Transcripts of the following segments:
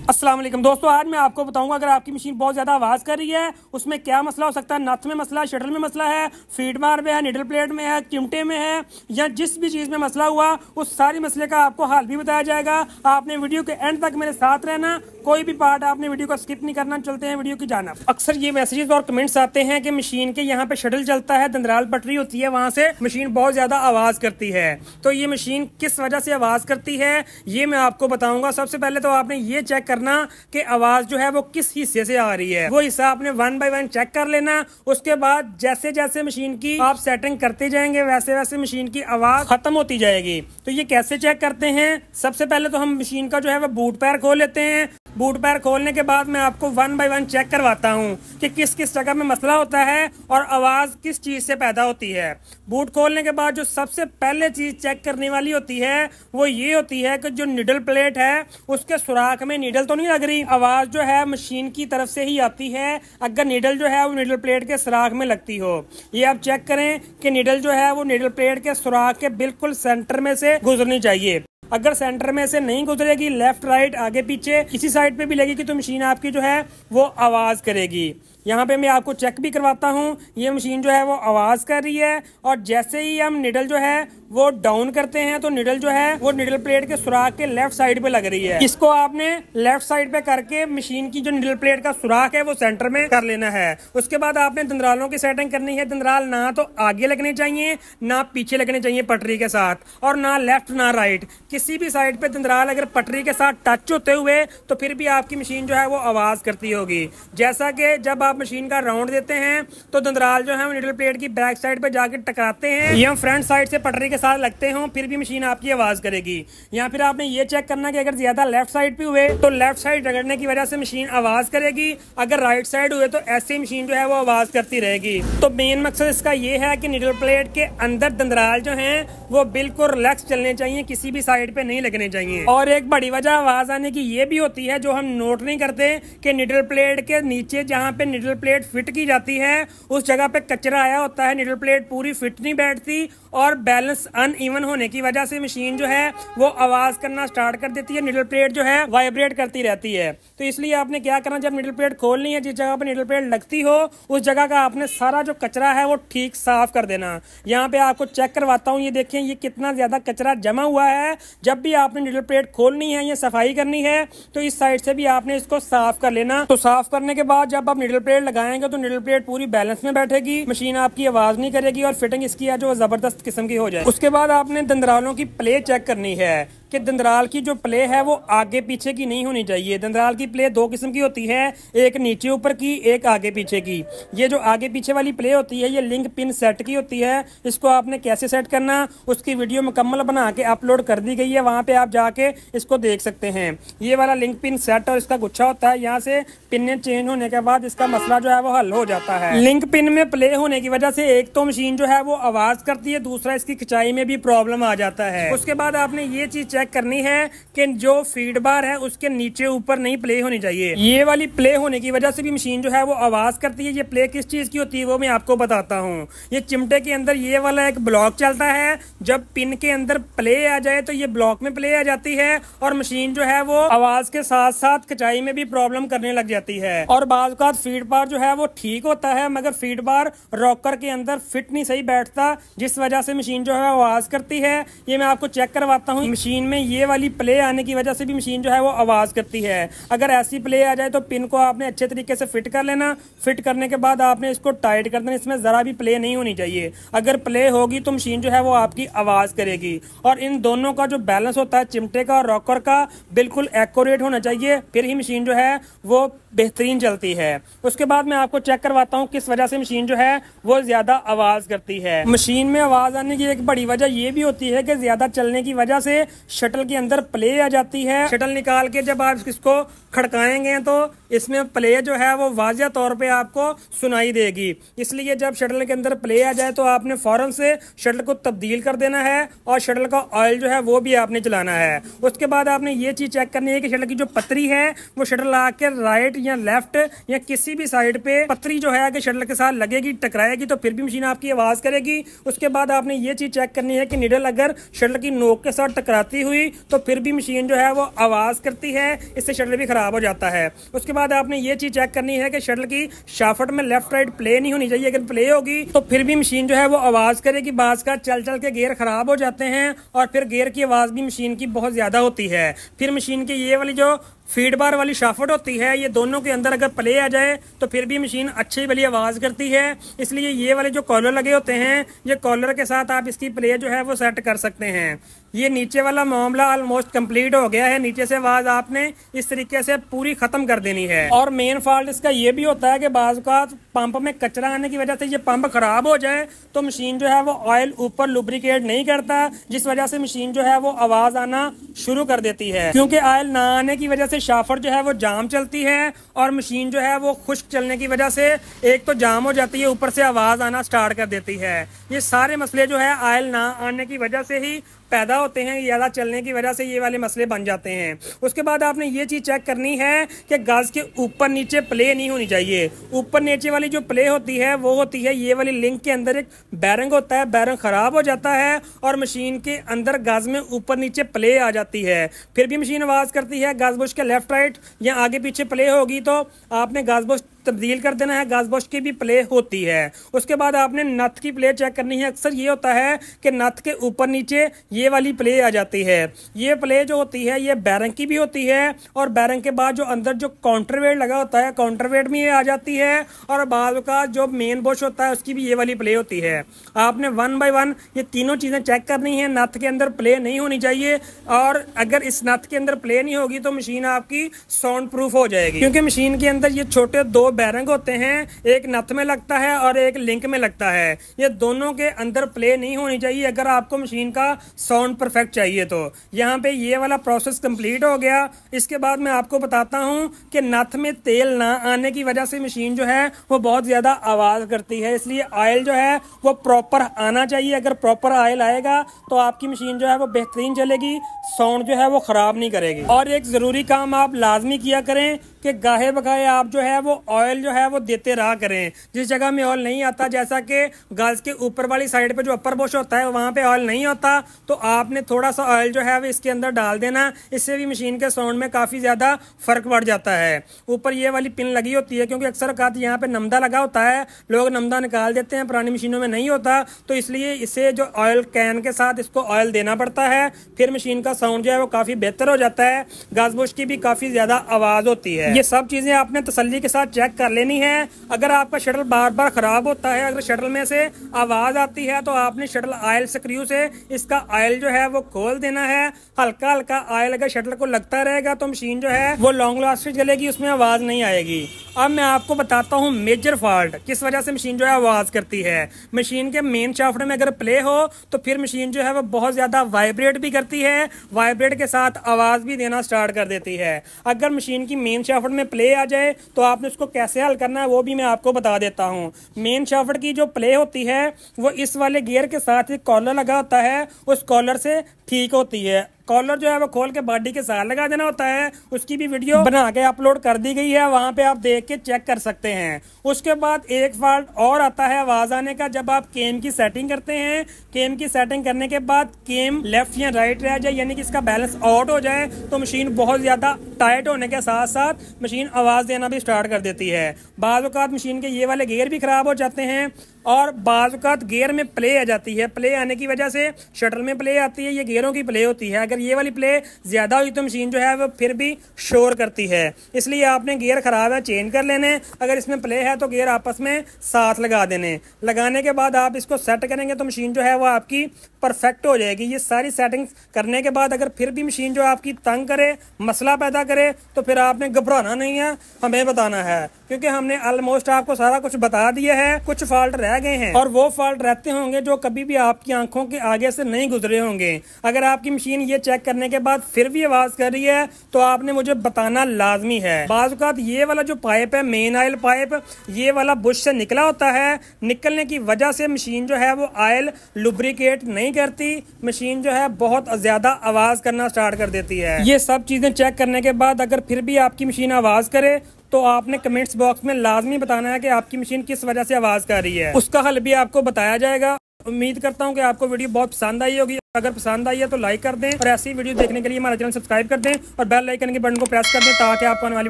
अस्सलाम वालेकुम दोस्तों, आज मैं आपको बताऊंगा अगर आपकी मशीन बहुत ज्यादा आवाज कर रही है उसमें क्या मसला हो सकता है। नथ में मसला, शटल में मसला है, फीड बार में है, निडल प्लेट में है, चिमटे में है, या जिस भी चीज में मसला हुआ उस सारी मसले का आपको हल भी बताया जाएगा। आपने वीडियो के एंड तक मेरे साथ रहना, कोई भी पार्ट आपने वीडियो को स्किप नहीं करना। चलते हैं वीडियो की जानिब। अक्सर ये मैसेजेस और कमेंट्स आते हैं कि मशीन के यहाँ पे शटल चलता है, दंदराल पटरी होती है, वहां से मशीन बहुत ज्यादा आवाज करती है। तो ये मशीन किस वजह से आवाज करती है ये मैं आपको बताऊंगा। सबसे पहले तो आपने ये चेक करना कि आवाज जो है वो किस हिस्से से आ रही है, वो हिस्सा आपने 1 बाय 1 चेक कर लेना। उसके बाद जैसे जैसे मशीन की आप सेटिंग करते जाएंगे वैसे वैसे मशीन की आवाज खत्म होती जाएगी। तो ये कैसे चेक करते हैं, सबसे पहले तो हम मशीन का जो है वो बूट पैर खोल लेते हैं। बूट पैर खोलने के बाद मैं आपको 1 बाय 1 चेक करवाता हूँ कि किस किस जगह में मसला होता है और आवाज किस चीज से पैदा होती है। बूट खोलने के बाद जो सबसे पहले चीज चेक करने वाली होती है वो ये होती है कि जो निडल प्लेट है उसके सुराख में नीडल तो नहीं लग रही। आवाज जो है मशीन की तरफ से ही आती है अगर नीडल जो है वो निडल प्लेट के सुराख में लगती हो। ये आप चेक करें कि नीडल जो है वो निडल प्लेट के सुराख के बिल्कुल सेंटर में से गुजरनी चाहिए। अगर सेंटर में से नहीं गुजरेगी, लेफ्ट राइट आगे पीछे किसी साइड पे भी लगेगी तो मशीन आपकी जो है वो आवाज करेगी। यहाँ पे मैं आपको चेक भी करवाता हूँ। ये मशीन जो है वो आवाज कर रही है और जैसे ही हम निडल जो है वो डाउन करते हैं तो निडल जो है वो निडल प्लेट के सुराख के लेफ्ट साइड पे लग रही है। इसको आपने लेफ्ट साइड पे करके मशीन की जो निडल प्लेट का सुराख है वो सेंटर में कर लेना है। उसके बाद आपने दंदरालों की सेटिंग करनी है। दंदराल ना तो आगे लगने चाहिए ना पीछे लगने चाहिए पटरी के साथ, और ना लेफ्ट ना राइट। किसी भी साइड पे दंदराल अगर पटरी के साथ टच होते हुए तो फिर भी आपकी मशीन जो है वो आवाज करती होगी। जैसा कि जब आप मशीन का राउंड देते हैं तो दंदराल जो है वो निडल प्लेट की बैक साइड पे जाके टकराते हैं या फ्रंट साइड से पटरी के साथ लगते हो फिर भी मशीन आपकी आवाज करेगी। या फिर आपने ये चेक करना कि अगर ज्यादा लेफ्ट साइड पे हुए तो लेफ्ट साइड रगड़ने की वजह से मशीन आवाज करेगी, अगर राइट साइड हुए तो ऐसे मशीन जो है वो आवाज करती रहेगी। तो मेन मकसद इसका ये है कि निडल प्लेट के अंदर दंदराल जो है वो बिल्कुल रिलैक्स चलने चाहिए, किसी भी साइड पे नहीं लगने चाहिए। और एक बड़ी वजह आवाज आने की ये भी होती है जो हम नोट नहीं करते कि निडल प्लेट के नीचे जहाँ पे निडल प्लेट फिट की जाती है उस जगह पे कचरा आया होता है, निडल प्लेट पूरी फिट नहीं बैठती और बैलेंस अनइवन होने की वजह से मशीन जो है वो आवाज करना स्टार्ट कर देती है। निडल प्लेट जो है वाइब्रेट करती रहती है। तो इसलिए आपने क्या करना, जब निडल प्लेट खोलनी है जिस जगह पे निडल प्लेट लगती हो उस जगह का आपने सारा जो कचरा है वो ठीक साफ कर देना। यहाँ पे आपको चेक करवाता हूँ, ये देखें ये कितना ज्यादा कचरा जमा हुआ है। जब भी आपने निडल प्लेट खोलनी है या सफाई करनी है तो इस साइड से भी आपने इसको साफ कर लेना। तो साफ करने के बाद जब आप निडल प्लेट लगाएंगे तो निडल प्लेट पूरी बैलेंस में बैठेगी, मशीन आपकी आवाज नहीं करेगी और फिटिंग इसकी है जो जबरदस्त किस्म की हो जाए। उसके बाद आपने दंदरालों की प्ले चेक करनी है कि दंदराल की जो प्ले है वो आगे पीछे की नहीं होनी चाहिए। दंदराल की प्ले दो किस्म की होती है, एक नीचे ऊपर की, एक आगे पीछे की। ये जो आगे पीछे वाली प्ले होती है ये लिंक पिन सेट की होती है। इसको आपने कैसे सेट करना उसकी वीडियो मुकम्मल बना के अपलोड कर दी गई है, वहां पे आप जाके इसको देख सकते हैं। ये वाला लिंक पिन सेट और इसका गुच्छा होता है, यहाँ से पिन चेंज होने के बाद इसका मसला जो है वो हल हो जाता है। लिंक पिन में प्ले होने की वजह से एक तो मशीन जो है वो आवाज करती है, दूसरा इसकी खिंचाई में भी प्रॉब्लम आ जाता है। उसके बाद आपने ये चीज चेक करनी है कि जो फीड बार है उसके नीचे ऊपर नहीं प्ले होनी चाहिए। ये वाली प्ले होने की वजह से भी मशीन जो है वो आवाज करती है। ये प्ले किस चीज की होती है वो मैं आपको बताता हूँ। ये चिमटे के अंदर ये वाला एक ब्लॉक चलता है, जब पिन के अंदर प्ले आ जाए तो ये ब्लॉक में प्ले आ जाती है और मशीन जो है वो आवाज के साथ साथ खिंचाई में भी प्रॉब्लम करने लग जाती है। और बाज़ औक़ात फीड बार जो है वो ठीक होता है मगर फीड बार रॉकर के अंदर फिट नहीं सही बैठता, जिस वजह से मशीन जो है आवाज करती है। ये मैं आपको चेक करवाता हूँ। मशीन में ये वाली प्ले आने की वजह से भी मशीन जो है वो आवाज करती है। अगर ऐसी प्ले आ जाए तो पिन को आपने अच्छे तरीके से फिट कर लेना। फिट करने के बाद आपने इसको टाइट कर देना, इसमें जरा भी प्ले नहीं होनी चाहिए। अगर प्ले होगी तो मशीन जो है वो आपकी आवाज करेगी। और इन दोनों का जो बैलेंस होता है चिमटे का और रॉकर का बिल्कुल एक्यूरेट होना चाहिए, फिर ही मशीन जो है वो बेहतरीन चलती है। उसके बाद मैं आपको चेक करवाता हूँ किस वजह से मशीन जो है वो ज्यादा आवाज करती है। मशीन में आवाज आने की एक बड़ी वजह ये भी होती है कि ज्यादा चलने की वजह से शटल के अंदर प्ले आ जाती है। शटल निकाल के जब आप इसको खड़काएंगे तो इसमें प्ले जो है वो वाज़िया तौर पे आपको सुनाई देगी। इसलिए जब शटल के अंदर प्ले आ जाए तो आपने फ़ौरन से शटल को तब्दील कर देना है और शटल का ऑयल जो है वो भी आपने चलाना है। उसके बाद आपने ये चीज़ चेक करनी है कि शटल की जो पतरी है वो शटल आके राइट या लेफ्ट या किसी भी साइड पे पतरी जो है कि शटल के साथ लगेगी, टकराएगी तो फिर भी मशीन आपकी आवाज़ करेगी। उसके बाद आपने ये चीज़ चेक करनी है कि निडल अगर शटल की नोक के साथ टकराती हुई तो फिर भी मशीन जो है वो आवाज़ करती है, इससे शटल भी ख़राब हो जाता है। उसके बाद आपने ये चीज़ चेक करनी है कि शटल की शाफ्ट में लेफ्ट राइट प्ले नहीं होनी चाहिए। अगर प्ले होगी तो फिर भी मशीन जो है वो आवाज़ करेगी। बाज़ का चल चल के गियर ख़राब हो जाते हैं और फिर गियर की आवाज़ भी मशीन की बहुत ज़्यादा होती है। फिर मशीन की ये वाली जो फीड बार वाली शाफ्ट होती है, ये दोनों के अंदर अगर प्ले आ जाए तो फिर भी मशीन अच्छी वाली आवाज़ करती है। इसलिए ये वाले जो कॉलर लगे होते हैं, ये कॉलर के साथ आप इसकी प्ले जो है वो सेट कर सकते हैं। ये नीचे वाला मामला ऑलमोस्ट कंप्लीट हो गया है। नीचे से आवाज़ आपने इस तरीके से पूरी ख़त्म कर देनी है। और मेन फॉल्ट इसका ये भी होता है कि बाज़ का पंप में कचरा आने की वजह से ये पंप खराब हो जाए तो मशीन जो है वो ऑयल ऊपर लुब्रिकेट नहीं करता, जिस वजह से मशीन जो है वो आवाज़ आना शुरू कर देती है। क्योंकि ऑयल ना आने की वजह से शाफ्ट जो है वो जाम चलती है और मशीन जो है वो खुश्क चलने की वजह से एक तो जाम हो जाती है, ऊपर से आवाज़ आना स्टार्ट कर देती है। ये सारे मसले जो है ऑयल ना आने की वजह से ही पैदा होते हैं, ज़्यादा चलने की वजह से ये वाले मसले बन जाते हैं। उसके बाद आपने ये चीज़ चेक करनी है कि गज़ के ऊपर नीचे प्ले नहीं होनी चाहिए। ऊपर नीचे वाली जो प्ले होती है वो होती है ये वाली लिंक के अंदर एक बैरिंग होता है, बैरिंग ख़राब हो जाता है और मशीन के अंदर गज़ में ऊपर नीचे प्ले आ जाती है। फिर भी मशीन आवाज़ करती है। गज़ बुश के लेफ्ट राइट या आगे पीछे प्ले होगी तो आपने गज़ बुश तब्दील कर देना है। गज़ बुश की भी प्ले होती है। उसके बाद आपने नथ की प्ले चेक करनी है। अक्सर ये होता है कि नथ के ऊपर नीचे ये वाली प्ले आ जाती है। ये प्ले जो होती है ये बैरिंग की भी होती है और बैरिंग के बाद जो अंदर जो काउंटरवेट लगा होता है, काउंटरवेट में ये आ जाती है और बाद का जो मेन बुश होता है उसकी भी ये वाली प्ले होती है। आपने 1 बाय 1 ये तीनों चीज़ें चेक करनी है। नथ के अंदर प्ले नहीं होनी चाहिए और अगर इस नथ के अंदर प्ले नहीं होगी तो मशीन आपकी साउंड प्रूफ हो जाएगी। क्योंकि मशीन के अंदर ये छोटे दो बैरिंग होते हैं, एक नथ में लगता है और एक लिंक में लगता है। ये दोनों के अंदर प्ले नहीं होनी चाहिए अगर आपको मशीन का साउंड परफेक्ट चाहिए। तो यहाँ पे ये वाला प्रोसेस कंप्लीट हो गया। इसके बाद मैं आपको बताता हूँ कि नथ में तेल ना आने की वजह से मशीन जो है वो बहुत ज़्यादा आवाज़ करती है। इसलिए ऑयल जो है वो प्रॉपर आना चाहिए। अगर प्रॉपर ऑयल आएगा तो आपकी मशीन जो है वो बेहतरीन चलेगी, साउंड जो है वो ख़राब नहीं करेगी। और एक ज़रूरी काम आप लाजमी किया करें कि गाहे बगाहे आप जो है वो ऑयल जो है वो देते रहा करें। जिस जगह में ऑयल नहीं आता, जैसा कि गज़ के ऊपर वाली साइड पे जो अपर बुश होता है वहाँ पे ऑयल नहीं होता, तो आपने थोड़ा सा ऑयल जो है वो इसके अंदर डाल देना। इससे भी मशीन के साउंड में काफ़ी ज़्यादा फ़र्क पड़ जाता है। ऊपर ये वाली पिन लगी होती है क्योंकि अक्सर औक़ात यहाँ पे नमदा लगा होता है, लोग नमदा निकाल देते हैं, पुरानी मशीनों में नहीं होता, तो इसलिए इसे जो ऑयल कैन के साथ इसको ऑयल देना पड़ता है। फिर मशीन का साउंड जो है वो काफ़ी बेहतर हो जाता है। गज़ बुश की भी काफ़ी ज़्यादा आवाज़ होती है। ये सब चीज़ें आपने तसल्ली के साथ चेक कर लेनी है। अगर आपका शटल बार बार ख़राब होता है, अगर शटल में से आवाज़ आती है तो आपने शटल ऑयल स्क्रू से इसका ऑयल जो है वो खोल देना है। हल्का हल्का ऑयल अगर शटल को लगता रहेगा तो मशीन जो है वो लॉन्ग लास्टिंग चलेगी, उसमें आवाज़ नहीं आएगी। अब मैं आपको बताता हूँ मेजर फॉल्ट किस वजह से मशीन जो है आवाज़ करती है। मशीन के मेन शाफ्ट में अगर प्ले हो तो फिर मशीन जो है वो बहुत ज़्यादा वाइब्रेट भी करती है, वाइब्रेट के साथ आवाज़ भी देना स्टार्ट कर देती है। अगर मशीन की मेन शाफ्ट में प्ले आ जाए तो आपने उसको कैसे हल करना है वो भी मैं आपको बता देता हूँ। मेन शाफ्ट की जो प्ले होती है वो इस वाले गियर के साथ एक कॉलर लगा होता है, उस कॉलर से ठीक होती है। कॉलर जो है वो खोल के बॉडी के साथ लगा देना होता है। उसकी भी वीडियो बना के अपलोड कर दी गई है, वहां पे आप देख के चेक कर सकते हैं। उसके बाद एक फॉल्ट और आता है आवाज़ आने का, जब आप केम की सेटिंग करते हैं। केम की सेटिंग करने के बाद केम लेफ्ट या राइट रह जाए, यानी कि इसका बैलेंस आउट हो जाए, तो मशीन बहुत ज़्यादा टाइट होने के साथ साथ मशीन आवाज़ देना भी स्टार्ट कर देती है। बाज़ औक़ात मशीन के ये वाले गियर भी ख़राब हो जाते हैं और बाज़ औक़ात गियर में प्ले आ जाती है। प्ले आने की वजह से शटल में प्ले आती है, ये गियरों की प्ले होती है। अगर ये वाली प्ले ज़्यादा हुई तो मशीन जो है वो फिर भी शोर करती है। इसलिए आपने गियर ख़राब है चेंज कर लेने, अगर इसमें प्ले है तो गियर आपस में साथ लगा देने। लगाने के बाद आप इसको सेट करेंगे तो मशीन जो है वो आपकी परफेक्ट हो जाएगी। ये सारी सेटिंग्स करने के बाद अगर फिर भी मशीन जो आपकी तंग करे, मसला पैदा करे, तो फिर आपने घबराना नहीं है, हमें बताना है। क्योंकि हमने ऑलमोस्ट आपको सारा कुछ बता दिया है। कुछ फॉल्ट रह गए हैं और वो फॉल्ट रहते होंगे जो कभी भी आपकी आंखों के आगे से नहीं गुजरे होंगे। अगर आपकी मशीन ये चेक करने के बाद फिर भी आवाज कर रही है तो आपने मुझे बताना लाजमी है। बाज़ औक़ात ये वाला जो पाइप है, मेन ऑयल पाइप, ये वाला बुश से निकला होता है। निकलने की वजह से मशीन जो है वो ऑयल लुब्रिकेट नहीं करती, मशीन जो है बहुत ज्यादा आवाज करना स्टार्ट कर देती है। ये सब चीजें चेक करने के बाद अगर फिर भी आपकी मशीन आवाज करे तो आपने कमेंट्स बॉक्स में लाजमी बताना है कि आपकी मशीन किस वजह से आवाज कर रही है। उसका हल भी आपको बताया जाएगा। उम्मीद करता हूं कि आपको वीडियो बहुत पसंद आई होगी। अगर पसंद आई है तो लाइक कर दें और ऐसी वीडियो देखने के लिए हमारा चैनल सब्सक्राइब कर दें और बेल आइकन के बटन को प्रेस कर दें ताकि आपको आने वाली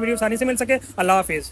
वीडियो आसानी से मिल सके। अल्लाह हाफिज।